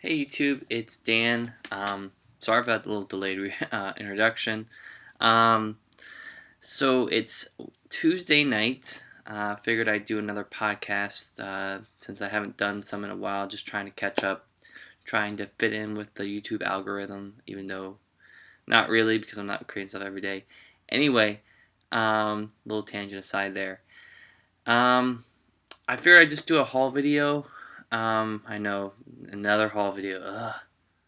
Hey YouTube, it's Dan. Sorry about the little delayed introduction. Um, so it's Tuesday night. Figured I'd do another podcast since I haven't done some in a while. Just trying to catch up, trying to fit in with the YouTube algorithm, even though not really because I'm not creating stuff every day. Anyway, little tangent aside there. Um, I figured I'd just do a haul video. I know another haul video. Ugh.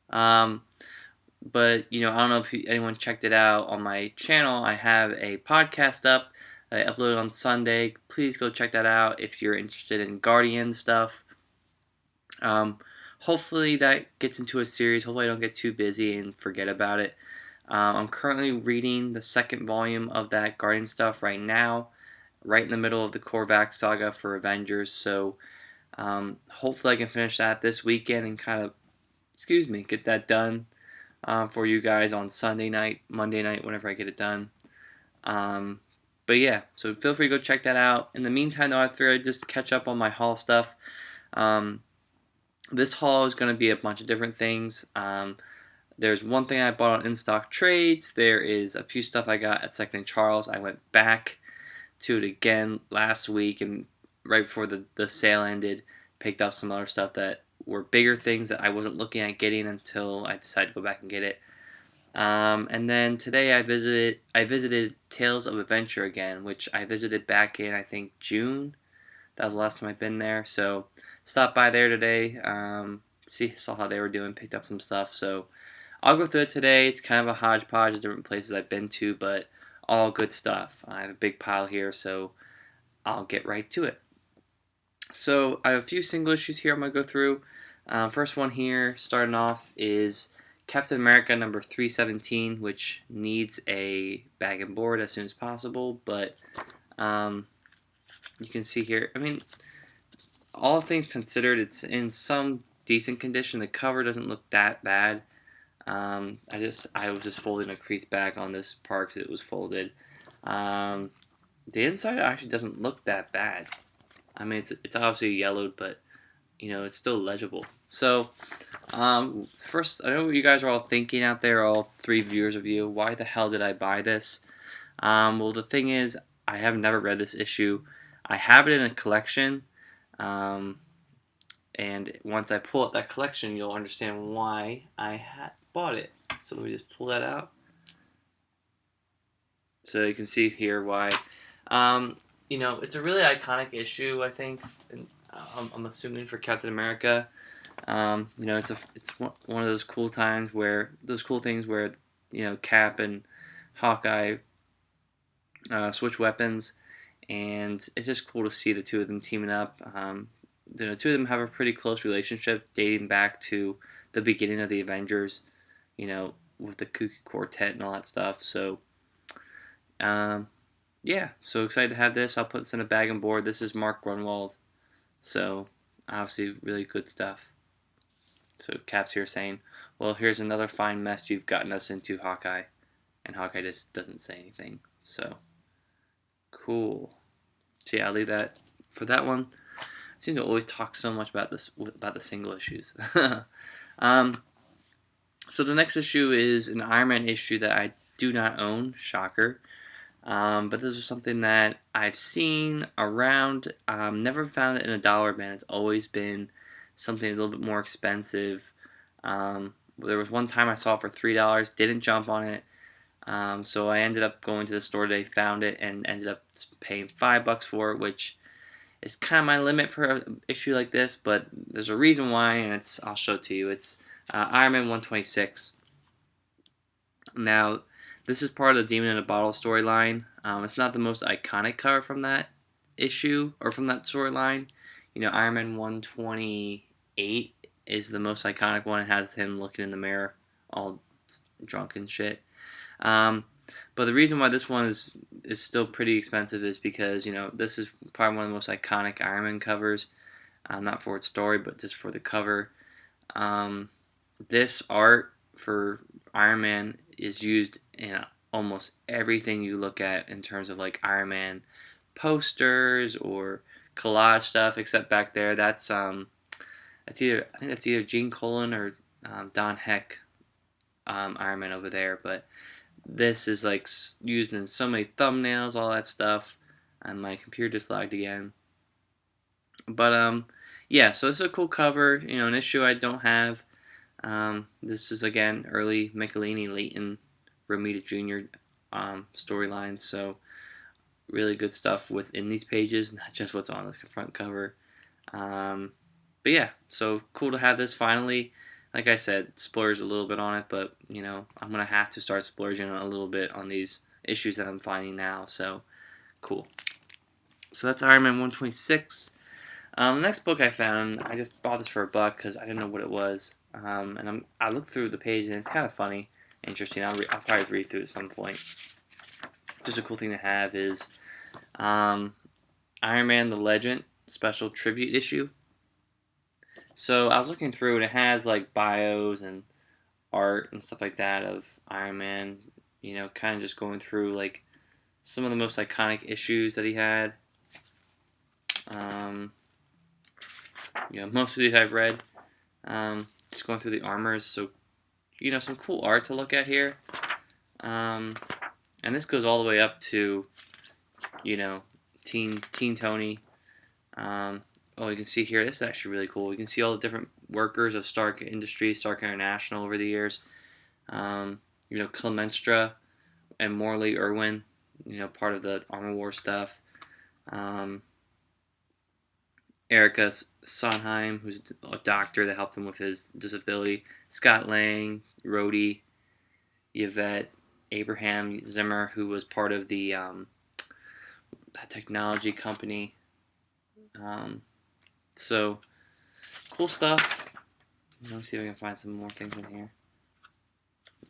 Um, but I don't know if anyone checked it out on my channel. I have a podcast up that I uploaded on Sunday. Please go check that out if you're interested in Guardian stuff. Hopefully that gets into a series. Hopefully I don't get too busy and forget about it. I'm currently reading the second volume of that Guardian stuff right now, right in the middle of the Korvac saga for Avengers. So hopefully I can finish that this weekend and kind of, get that done for you guys on Sunday night, Monday night, whenever I get it done. But yeah, so feel free to go check that out. In the meantime, though, I figured I'd just catch up on my haul stuff. This haul is going to be a bunch of different things. There's one thing I bought on in-stock trades. There is a few stuff I got at Second and Charles. I went back to it again last week, and right before the sale ended, picked up some other stuff that were bigger things that I wasn't looking at getting until I decided to go back and get it. And then today I visited Tales of Adventure again, which I visited back in, I think, June. That was the last time I've been there. So stopped by there today. Saw how they were doing, picked up some stuff. So I'll go through it today. It's kind of a hodgepodge of different places I've been to, but all good stuff. I have a big pile here, so I'll get right to it. So I have a few single issues here I'm going to go through. First one here, starting off, is Captain America number 317, which needs a bag and board as soon as possible, but you can see here, I mean, all things considered, it's in some decent condition. The cover doesn't look that bad. I was just folding a crease back on this part because it was folded. The inside actually doesn't look that bad. I mean, it's obviously yellowed, but it's still legible. So, first, I know what you guys are all thinking out there, all three viewers of you. Why the hell did I buy this? Well, the thing is, I have never read this issue. I have it in a collection, and once I pull out that collection, you'll understand why I bought it. So let me just pull that out. So you can see here why. It's a really iconic issue, I think. And I'm assuming for Captain America. It's one of those cool things where Cap and Hawkeye switch weapons, and it's just cool to see the two of them teaming up. The two of them have a pretty close relationship dating back to the beginning of the Avengers, with the Kooky Quartet and all that stuff. So, yeah, so excited to have this. I'll put this in a bag and board. This is Mark Grunwald, so obviously really good stuff. So Cap's here saying, well, here's another fine mess you've gotten us into, Hawkeye. And Hawkeye just doesn't say anything. So, cool. So yeah, I'll leave that for that one. I seem to always talk so much about the single issues. So the next issue is an Iron Man issue that I do not own. Shocker. But this is something that I've seen around. Never found it in a dollar bin. It's always been something a little bit more expensive. There was one time I saw it for $3, didn't jump on it. So I ended up going to the store today, found it, and ended up paying $5 for it, which is kind of my limit for an issue like this, but there's a reason why, and I'll show it to you. It's Iron Man 126. Now, this is part of the Demon in a Bottle storyline. It's not the most iconic cover from that issue, or from that storyline. Iron Man 128 is the most iconic one. It has him looking in the mirror, all drunk and shit. But the reason why this one is still pretty expensive is because, this is probably one of the most iconic Iron Man covers. Not for its story, but just for the cover. This art for Iron Man is used in almost everything you look at in terms of like Iron Man posters or collage stuff, except back there. That's I think that's either Gene Colan or Don Heck, Iron Man over there. But this is like used in so many thumbnails, all that stuff, and my computer just lagged again. But yeah, so this is a cool cover. You know, an issue I don't have. This is again early Michelini, Leighton, Romita Jr. Storylines. So really good stuff within these pages, not just what's on the front cover. But yeah, so cool to have this finally. Like I said, splurged a little bit on it, but you know I'm gonna have to start splurging a little bit on these issues that I'm finding now. So cool. So that's Iron Man 126. The next book I found, I just bought this for $1 because I didn't know what it was. And I looked through the page and it's kind of funny, interesting. I'll probably read through it at some point. Just a cool thing to have is Iron Man the Legend special tribute issue. So I was looking through and it has like bios and art and stuff like that of Iron Man. You know, kind of just going through like some of the most iconic issues that he had. You know, most of these I've read. Just going through the armors, so you know, some cool art to look at here. And this goes all the way up to, you know, Teen Tony. Oh, you can see here, this is actually really cool. You can see all the different workers of Stark Industries, Stark International over the years. You know, Clemenstra and Morley Irwin, you know, part of the Armor War stuff. Erica Sondheim, who's a doctor that helped him with his disability. Scott Lang, Rhodey, Yvette, Abraham Zimmer, who was part of the technology company. So, cool stuff. Let me see if I can find some more things in here.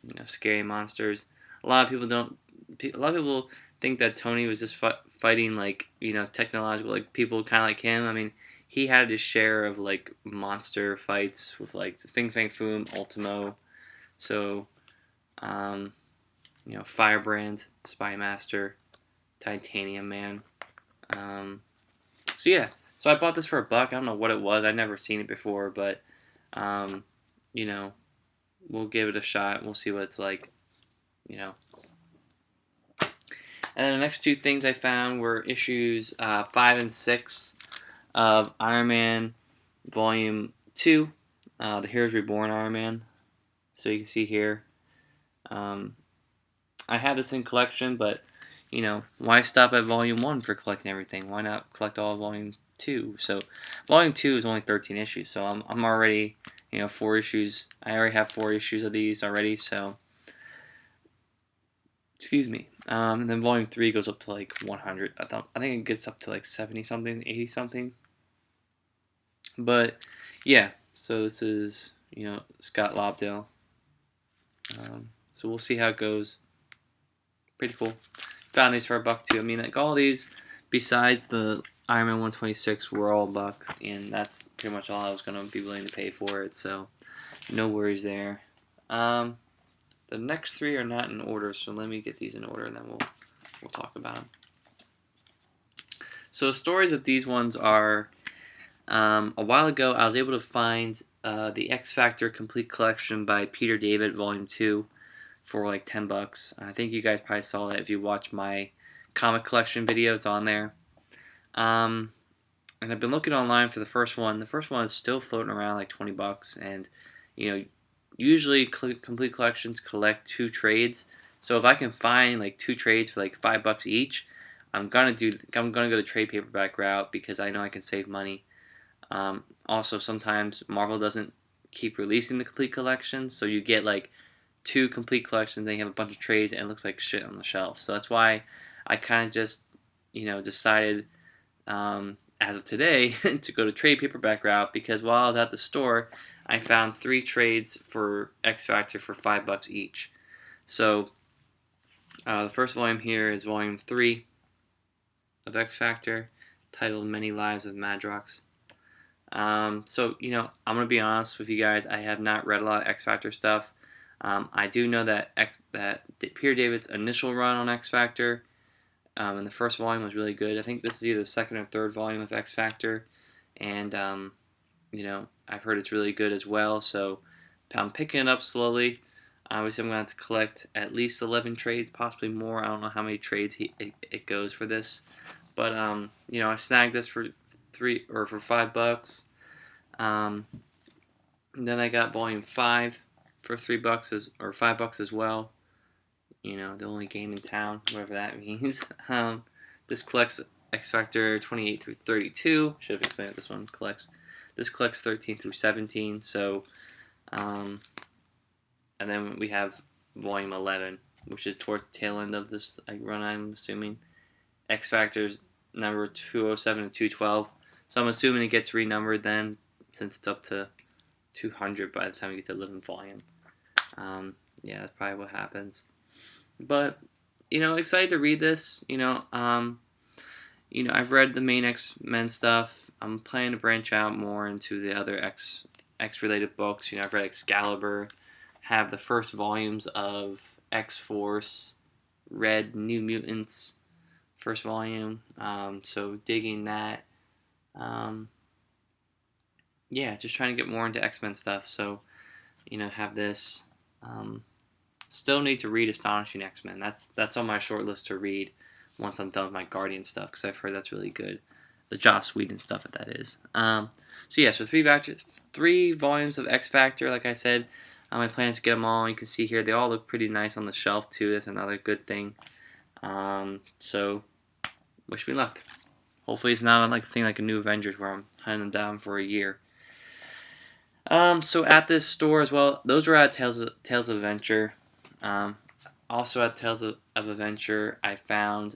You know, scary monsters. A lot of people think that Tony was just fighting like, you know, technological, like people kind of like him. I mean, he had his share of like monster fights with like Fing Fang Foom, Ultimo. So, you know, Firebrand, Spy Master, Titanium Man. So yeah, so I bought this for $1. I don't know what it was. I'd never seen it before, but you know, we'll give it a shot. We'll see what it's like. You know. And then the next two things I found were issues 5 and 6 of Iron Man Volume 2, The Heroes Reborn Iron Man. So you can see here. I have this in collection, but, you know, why stop at Volume 1 for collecting everything? Why not collect all of Volume 2? So Volume 2 is only 13 issues, so I'm already, you know, 4 issues. I already have 4 issues of these already, so... Excuse me. And then Volume 3 goes up to like 100. I think it gets up to like 70 something, 80 something. But yeah, so this is, you know, Scott Lobdell. So we'll see how it goes. Pretty cool. Found these for $1 too. I mean, like all these, besides the Iron Man 126, were all $1, and that's pretty much all I was gonna be willing to pay for it. So no worries there. The next 3 are not in order, so let me get these in order, and then we'll talk about them. So the stories of these ones are, a while ago I was able to find the X Factor Complete Collection by Peter David, Volume 2, for like $10. I think you guys probably saw that if you watched my comic collection video. It's on there. And I've been looking online for the first one. The first one is still floating around like $20, and you know, usually complete collections collect 2 trades. So if I can find like 2 trades for like $5 each, I'm gonna go the trade paperback route because I know I can save money. Also, sometimes Marvel doesn't keep releasing the complete collections, so you get like 2 complete collections, then you have a bunch of trades, and it looks like shit on the shelf. So that's why I kind of just, you know, decided as of today to go to trade paperback route, because while I was at the store, I found 3 trades for X Factor for $5 each. So the first volume here is Volume 3 of X Factor, titled Many Lives of Madrox. So, you know, I'm going to be honest with you guys, I have not read a lot of X Factor stuff. I do know that Peter David's initial run on X Factor in the first volume was really good. I think this is either the second or third volume of X Factor, and I've heard it's really good as well, so I'm picking it up slowly. Obviously, I'm going to have to collect at least 11 trades, possibly more. I don't know how many trades it goes for this. But, I snagged this for $5. Then I got Volume 5 for $3 or $5 as well. The only game in town, whatever that means. This collects X Factor 28 through 32. Should have explained what this one collects. This collects 13 through 17. So, and then we have Volume 11, which is towards the tail end of this run, I'm assuming. X Factor's number 207 and 212. So I'm assuming it gets renumbered then, since it's up to 200 by the time we get to 11th volume. Yeah, that's probably what happens. But, excited to read this. I've read the main XMen stuff. I'm planning to branch out more into the other X related books. I've read Excalibur, have the first volumes of X-Force, read New Mutants, first volume. So digging that. Yeah, just trying to get more into X-Men stuff. So, have this. Still need to read Astonishing X-Men. That's on my short list to read once I'm done with my Guardian stuff, because I've heard that's really good. The Joss Whedon stuff, that is. So 3 volumes of X Factor, like I said. My plan is to get them all. You can see here, they all look pretty nice on the shelf, too. That's another good thing. So, wish me luck. Hopefully it's not like a thing like a new Avengers where I'm hunting them down for a year. So at this store as well, those were at Tales of Adventure. Also at Tales of Adventure, I found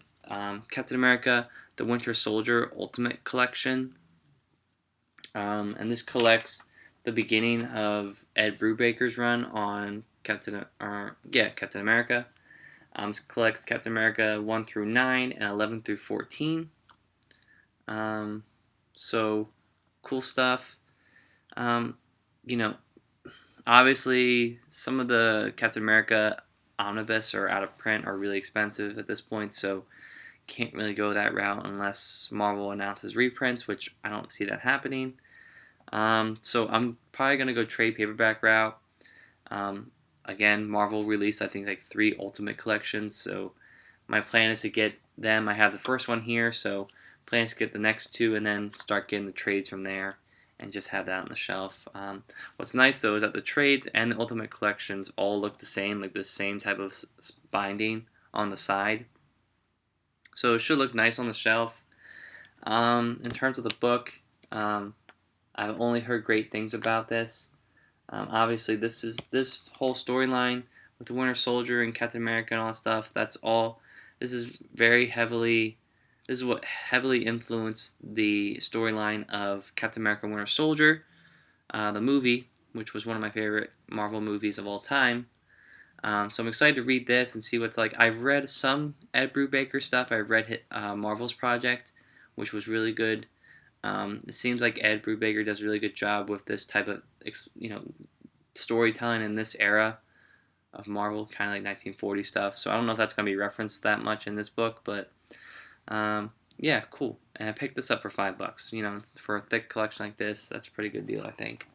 Captain America, the Winter Soldier Ultimate Collection. And this collects the beginning of Ed Brubaker's run on Captain America. This collects Captain America 1 through 9 and 11 through 14. So cool stuff. Obviously some of the Captain America omnibus are out of print, are really expensive at this point, so can't really go that route unless Marvel announces reprints, which I don't see that happening. So I'm probably going to go trade paperback route. Again, Marvel released I think like 3 Ultimate collections, so my plan is to get them. I have the first one here, so plan is to get the next 2 and then start getting the trades from there and just have that on the shelf. What's nice though is that the trades and the Ultimate collections all look the same, like the same type of binding on the side. So it should look nice on the shelf. In terms of the book, I've only heard great things about this. Obviously, this whole storyline with the Winter Soldier and Captain America and all that stuff. This is what heavily influenced the storyline of Captain America Winter Soldier, the movie, which was one of my favorite Marvel movies of all time. So I'm excited to read this and see what's like. I've read some Ed Brubaker stuff. I've read Marvel's Project, which was really good. It seems like Ed Brubaker does a really good job with this type of storytelling in this era of Marvel, kind of like 1940 stuff. So I don't know if that's going to be referenced that much in this book, but yeah, cool. And I picked this up for $5. For a thick collection like this, that's a pretty good deal, I think.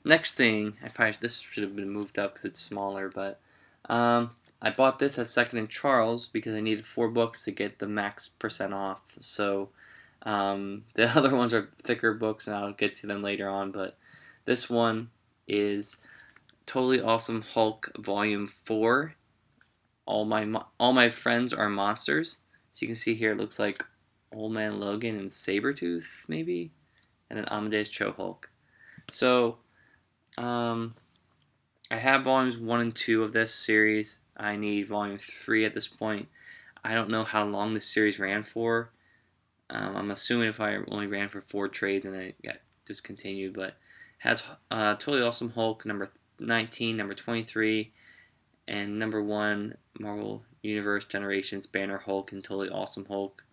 Next thing, this should have been moved up because it's smaller, but I bought this at Second and Charles because I needed 4 books to get the max % off. So the other ones are thicker books, and I'll get to them later on. But this one is Totally Awesome Hulk Volume 4. All my friends are monsters. So you can see here, it looks like Old Man Logan and Sabretooth, maybe, and then Amadeus Cho Hulk. So I have volumes 1 and 2 of this series. I need volume 3 at this point. I don't know how long this series ran for. I'm assuming if I only ran for 4 trades and then it got discontinued, but it has Totally Awesome Hulk number 19, number 23, and number 1 Marvel Universe Generations Banner Hulk and Totally Awesome Hulk.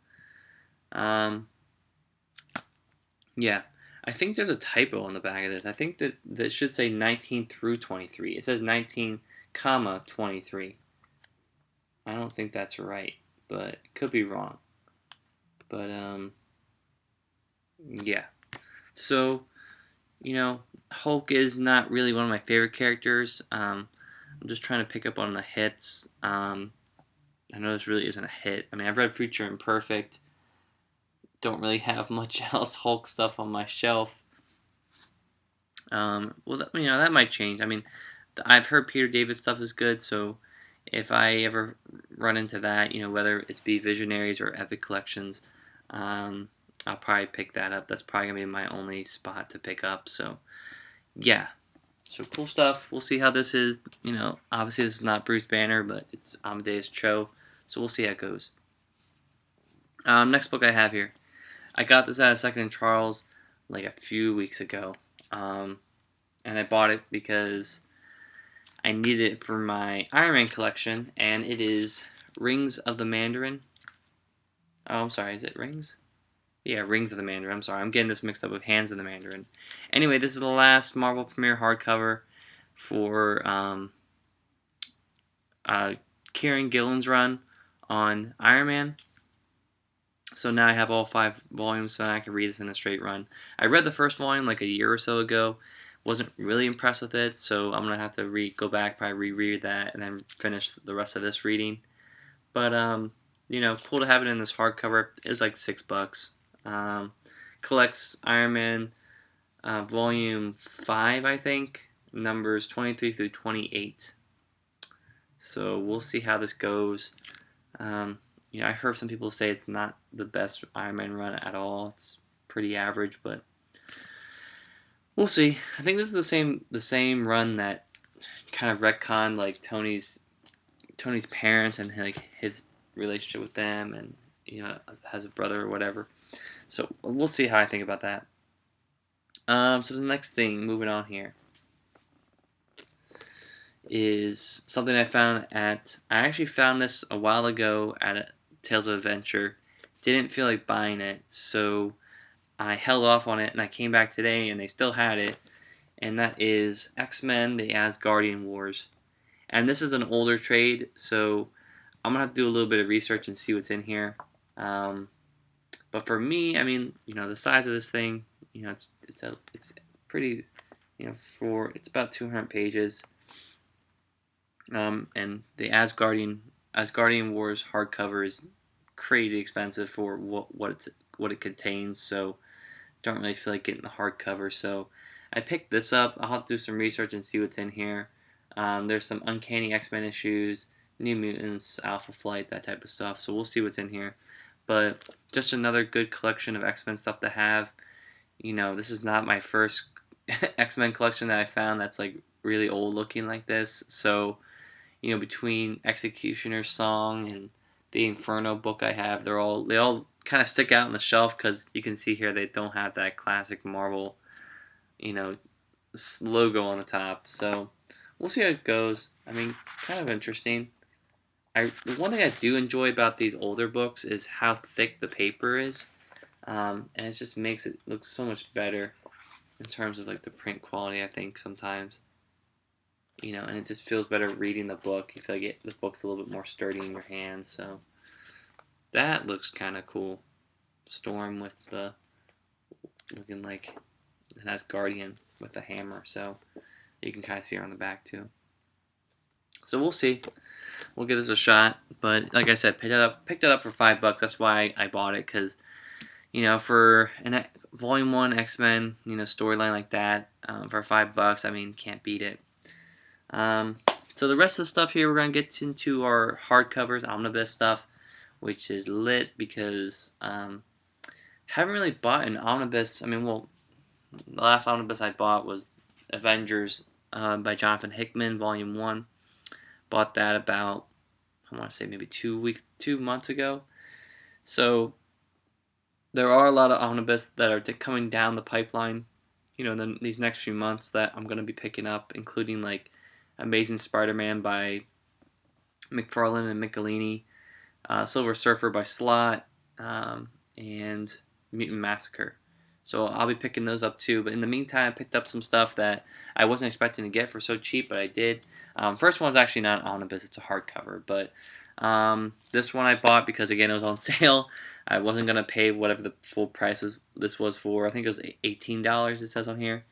Yeah. I think there's a typo on the back of this. I think that should say 19 through 23. It says 19, 23. I don't think that's right, but it could be wrong. But Yeah. So, Hulk is not really one of my favorite characters. I'm just trying to pick up on the hits. I know this really isn't a hit. I mean, I've read Future Imperfect. Don't really have much else Hulk stuff on my shelf. That might change. I mean, I've heard Peter David stuff is good, so if I ever run into that, whether it's be Visionaries or Epic Collections, um, I'll probably pick that up. That's probably gonna be my only spot to pick up. So yeah, so cool stuff. We'll see how this is. Obviously this is not Bruce Banner, but it's Amadeus Cho, so we'll see how it goes. Next book I have here. I got this at a Second and Charles like a few weeks ago, and I bought it because I needed it for my Iron Man collection, and it is Rings of the Mandarin. Oh, I'm sorry, is it Rings? Yeah, Rings of the Mandarin. I'm sorry, I'm getting this mixed up with Hands of the Mandarin. Anyway, this is the last Marvel Premiere hardcover for Kieran Gillen's run on Iron Man. So now I have all 5 volumes, so I can read this in a straight run. I read the first volume like a year or so ago. Wasn't really impressed with it, so I'm gonna have to go back, probably reread that, and then finish the rest of this reading. But cool to have it in this hardcover. It was like $6. Collects Iron Man Volume 5, I think, numbers 23 through 28. So we'll see how this goes. I heard some people say it's not the best Iron Man run at all. It's pretty average, but we'll see. I think this is the same run that kind of retconned like Tony's parents and like his relationship with them, and has a brother or whatever. So we'll see how I think about that. So the next thing, moving on here, is something I found at. I actually found this a while ago at a Tales of Adventure. Didn't feel like buying it, so I held off on it, and I came back today, and they still had it, and that is XMen: The Asgardian Wars. And this is an older trade, so I'm gonna have to do a little bit of research and see what's in here. But for me, I mean, the size of this thing, it's pretty, it's about 200 pages. And the Asgardian Wars hardcover is crazy expensive for what it contains. So don't really feel like getting the hardcover. So I picked this up. I'll have to do some research and see what's in here. There's some Uncanny X-Men issues, New Mutants, Alpha Flight, that type of stuff. So we'll see what's in here. But just another good collection of X-Men stuff to have. This is not my first X-Men collection that I found that's like really old looking like this. So, between Executioner's Song and the Inferno book I have, they all kind of stick out on the shelf because you can see here they don't have that classic Marvel, logo on the top. So we'll see how it goes. I mean, kind of interesting. The one thing I do enjoy about these older books is how thick the paper is, and it just makes it look so much better in terms of like the print quality. I think sometimes, and it just feels better reading the book. You feel like the book's a little bit more sturdy in your hands. So that looks kind of cool. Storm with the looking like an Asgardian with a hammer. So you can kind of see her on the back too. So we'll see. We'll give this a shot. But like I said, picked it up for $5. That's why I bought it, because for an Volume 1 X-Men storyline like that, for $5, I mean, can't beat it. So the rest of the stuff here, we're gonna get into our hardcovers, omnibus stuff, which is lit because haven't really bought an omnibus. I mean, the last omnibus I bought was Avengers by Jonathan Hickman, Volume 1. Bought that about, I want to say maybe 2 months ago. So there are a lot of omnibus that are coming down the pipeline, in these next few months that I'm going to be picking up, including like Amazing Spider-Man by McFarlane and Michelini, Silver Surfer by Slott, and Mutant Massacre. So I'll be picking those up too. But in the meantime, I picked up some stuff that I wasn't expecting to get for so cheap, but I did. First one's actually not an omnibus; it's a hardcover. But This one I bought because, again, it was on sale. I wasn't going to pay whatever the full price this was for. I think it was $18, it says on here,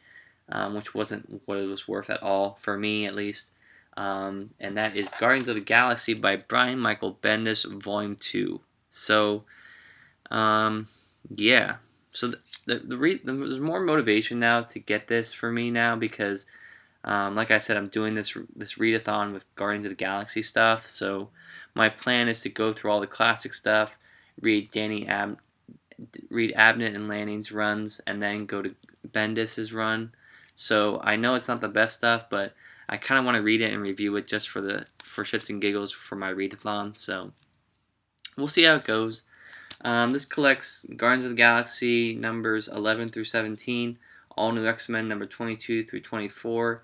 which wasn't what it was worth at all, for me at least. And that is Guardians of the Galaxy by Brian Michael Bendis, Volume 2. So, yeah. So there's more motivation now to get this for me now because, like I said, I'm doing this readathon with Guardians of the Galaxy stuff. So my plan is to go through all the classic stuff, read Abnett and Lanning's runs, and then go to Bendis's run. So I know it's not the best stuff, but I kind of want to read it and review it just for shits and giggles for my readathon. So we'll see how it goes. This collects Guardians of the Galaxy numbers 11 through 17, all new XMen number 22 through 24,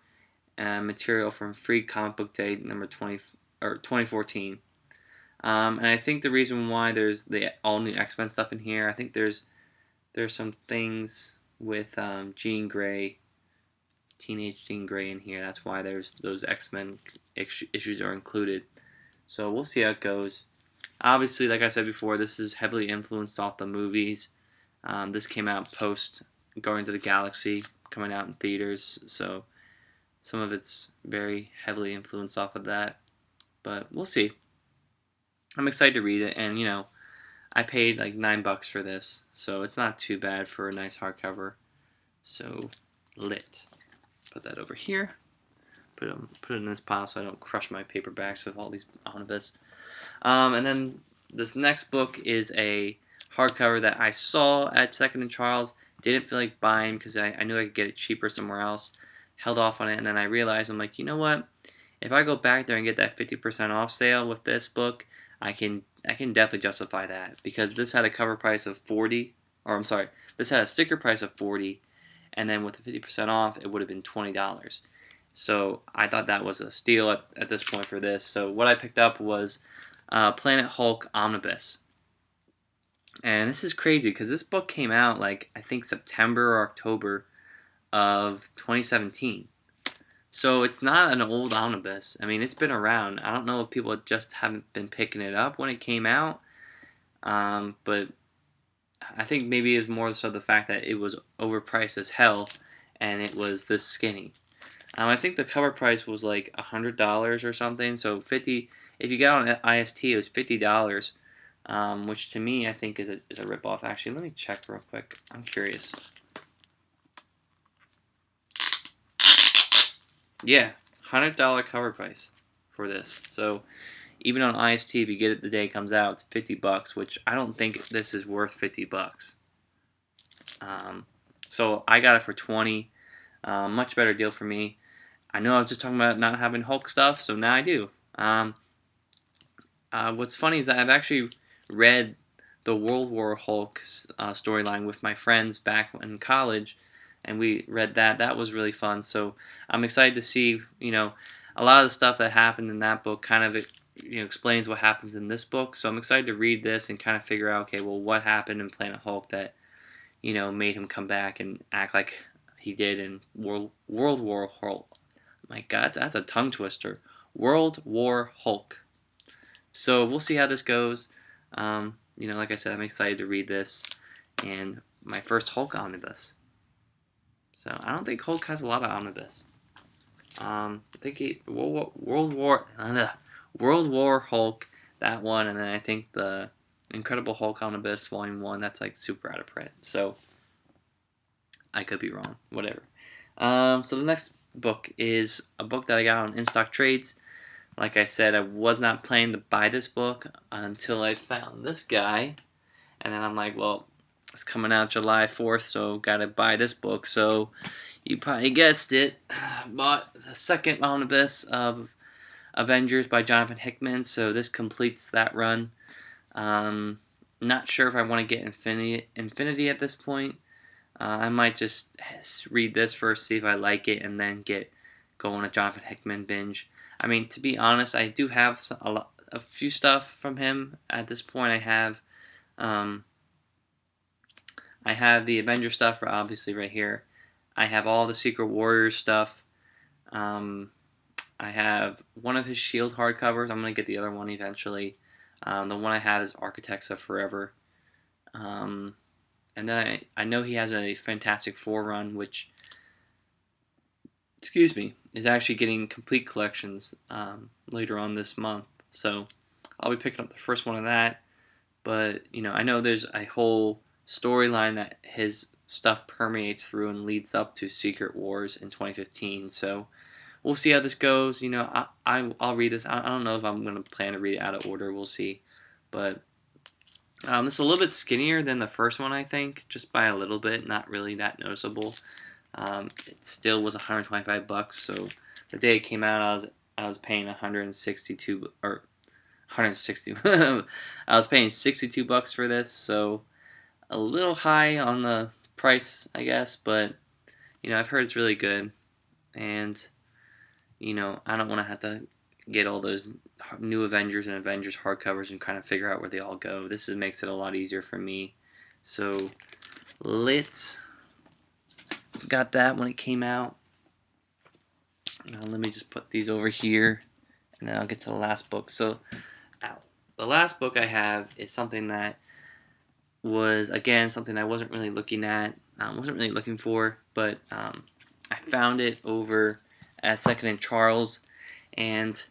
and material from Free Comic Book Day number 2014. And I think the reason why there's the all new X-Men stuff in here, I think there's some things with Jean Grey, Teenage Jean Grey in here. That's why there's those X-Men issues are included. So we'll see how it goes. Obviously, like I said before, this is heavily influenced off the movies. This came out post Guardians of the Galaxy coming out in theaters, so some of it's very heavily influenced off of that. But we'll see. I'm excited to read it, and I paid like $9 for this, so it's not too bad for a nice hardcover. So lit. Put that over here. Put it in this pile so I don't crush my paperbacks with all these omnibus. And then this next book is a hardcover that I saw at Second and Charles. Didn't feel like buying because I knew I could get it cheaper somewhere else. Held off on it, and then I realized, I'm like, you know what? If I go back there and get that 50% off sale with this book, I can definitely justify that, because this had a cover price of $40, or I'm sorry, this had a sticker price of $40, and then with the 50% off, it would have been $20. So I thought that was a steal at this point for this. So what I picked up was Planet Hulk Omnibus. And this is crazy because this book came out like I think September or October of 2017. So it's not an old omnibus. I mean, it's been around. I don't know if people just haven't been picking it up when it came out. But I think maybe it was more so the fact that it was overpriced as hell and it was this skinny. I think the cover price was like $100 or something. So $50. If you got on IST, it was $50, which to me I think is a ripoff. Actually, let me check real quick. I'm curious. Yeah, $100 cover price for this. So even on IST, if you get it the day it comes out, it's $50, which I don't think this is worth $50. So I got it for $20. Much better deal for me. I know I was just talking about not having Hulk stuff, so now I do. What's funny is that I've actually read the World War Hulk storyline with my friends back in college, and we read that. That was really fun. So I'm excited to see, a lot of the stuff that happened in that book kind of explains what happens in this book. So I'm excited to read this and kind of figure out, okay, well, what happened in Planet Hulk that, made him come back and act like he did in World War Hulk. My God, that's a tongue twister. World War Hulk. So we'll see how this goes. Like I said, I'm excited to read this, and my first Hulk omnibus. So I don't think Hulk has a lot of omnibus. I think World War Hulk, that one, and then I think the Incredible Hulk omnibus Volume 1. That's like super out of print. So I could be wrong. Whatever. So the next book is a book that I got on In-Stock Trades. Like I said, I was not planning to buy this book until I found this guy. And then I'm like, well, it's coming out July 4th, so gotta buy this book. So you probably guessed it. Bought the second omnibus of Avengers by Jonathan Hickman, so this completes that run. Not sure if I want to get Infinity at this point. I might just read this first, see if I like it, and then go on a Jonathan Hickman binge. I mean, to be honest, I do have a few stuff from him at this point. I have the Avengers stuff, obviously, right here. I have all the Secret Warriors stuff. I have one of his Shield hardcovers. I'm going to get the other one eventually. The one I have is Architects of Forever. And then I know he has a Fantastic Four run, which, excuse me, is actually getting complete collections later on this month. So I'll be picking up the first one of that. But, I know there's a whole storyline that his stuff permeates through and leads up to Secret Wars in 2015. So we'll see how this goes. I'll read this. I don't know if I'm going to plan to read it out of order. We'll see. But this is a little bit skinnier than the first one, I think, just by a little bit. Not really that noticeable. It still was $125. So the day it came out, I was paying 162 or 160. I was paying $62 for this, so a little high on the price, I guess. But I've heard it's really good, and I don't want to have to get all those new Avengers and Avengers hardcovers and kind of figure out where they all go. This makes it a lot easier for me. So let's got that when it came out. Now let me just put these over here, and then I'll get to the last book. So the last book I have is something that was, again, something I wasn't really looking at, wasn't really looking for, but I found it over at Second and Charles, and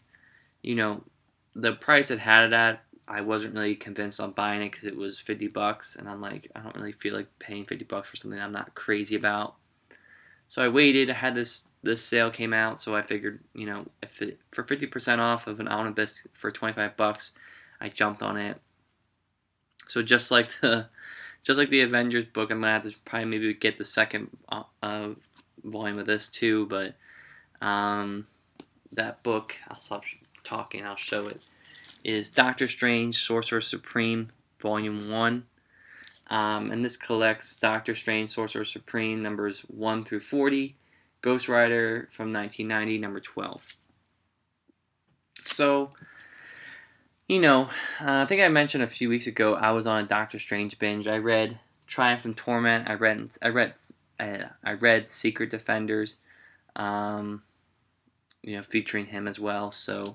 the price it had it at, I wasn't really convinced on buying it because it was $50, and I'm like, I don't really feel like paying $50 for something I'm not crazy about. So I waited. I had this sale came out, so I figured, if it for 50% off of an omnibus for $25, I jumped on it. So just like the Avengers book, I'm gonna have to probably maybe get the second volume of this too. But that book, I'll stop talking. I'll show it. Is Doctor Strange, Sorcerer Supreme, Volume 1. And this collects Doctor Strange, Sorcerer Supreme, numbers 1 through 40, Ghost Rider from 1990, number 12. So, I think I mentioned a few weeks ago I was on a Doctor Strange binge. I read Triumph and Torment. I read Secret Defenders, featuring him as well. So,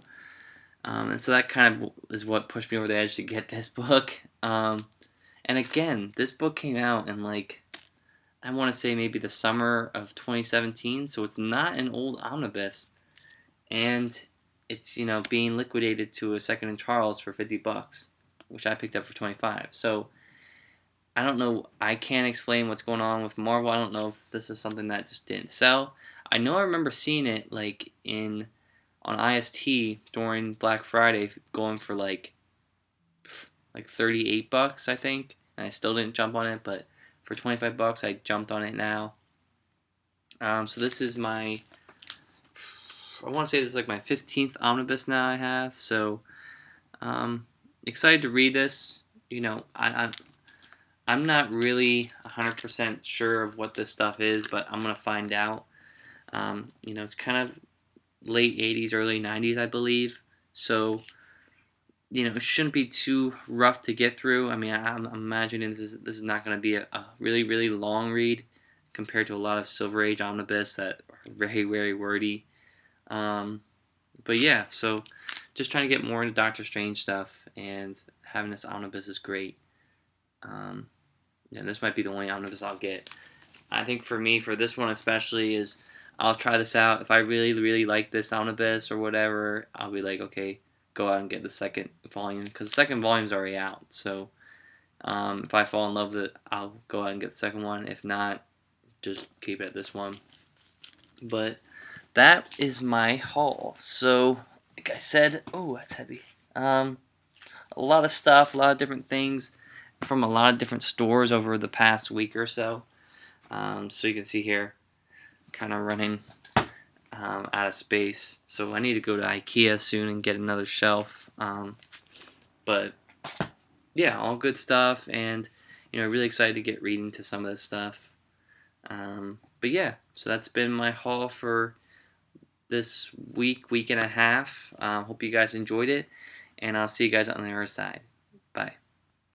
and so that kind of is what pushed me over the edge to get this book. And again, this book came out in I want to say maybe the summer of 2017, so it's not an old omnibus, and it's being liquidated to a Second and Charles for $50, which I picked up for $25. So I don't know. I can't explain what's going on with Marvel. I don't know if this is something that just didn't sell. I know I remember seeing it on IST during Black Friday, going for like $38, I think, and I still didn't jump on it, but for $25 I jumped on it now. So this is I want to say this is my 15th omnibus now I have, so excited to read this. I'm not really 100% sure of what this stuff is, but I'm going to find out. It's kind of late 80s, early 90s, I believe, so it shouldn't be too rough to get through. I mean, I'm imagining this is not going to be a really, really long read compared to a lot of Silver Age omnibus that are very, very wordy. But yeah, so just trying to get more into Doctor Strange stuff, and having this omnibus is great. This might be the only omnibus I'll get. I think for me, for this one especially, is I'll try this out. If I really, really like this omnibus or whatever, I'll be like, okay, go out and get the second volume, because the second volume's already out. So if I fall in love with it, I'll go out and get the second one. If not, just keep it at this one. But that is my haul. So like I said, oh, that's heavy. A lot of stuff, a lot of different things from a lot of different stores over the past week or so. So you can see here, kind of running out of space, so I need to go to IKEA soon and get another shelf. But yeah, all good stuff, and really excited to get reading to some of this stuff. But yeah, so that's been my haul for this week and a half. Hope you guys enjoyed it, and I'll see you guys on the other side.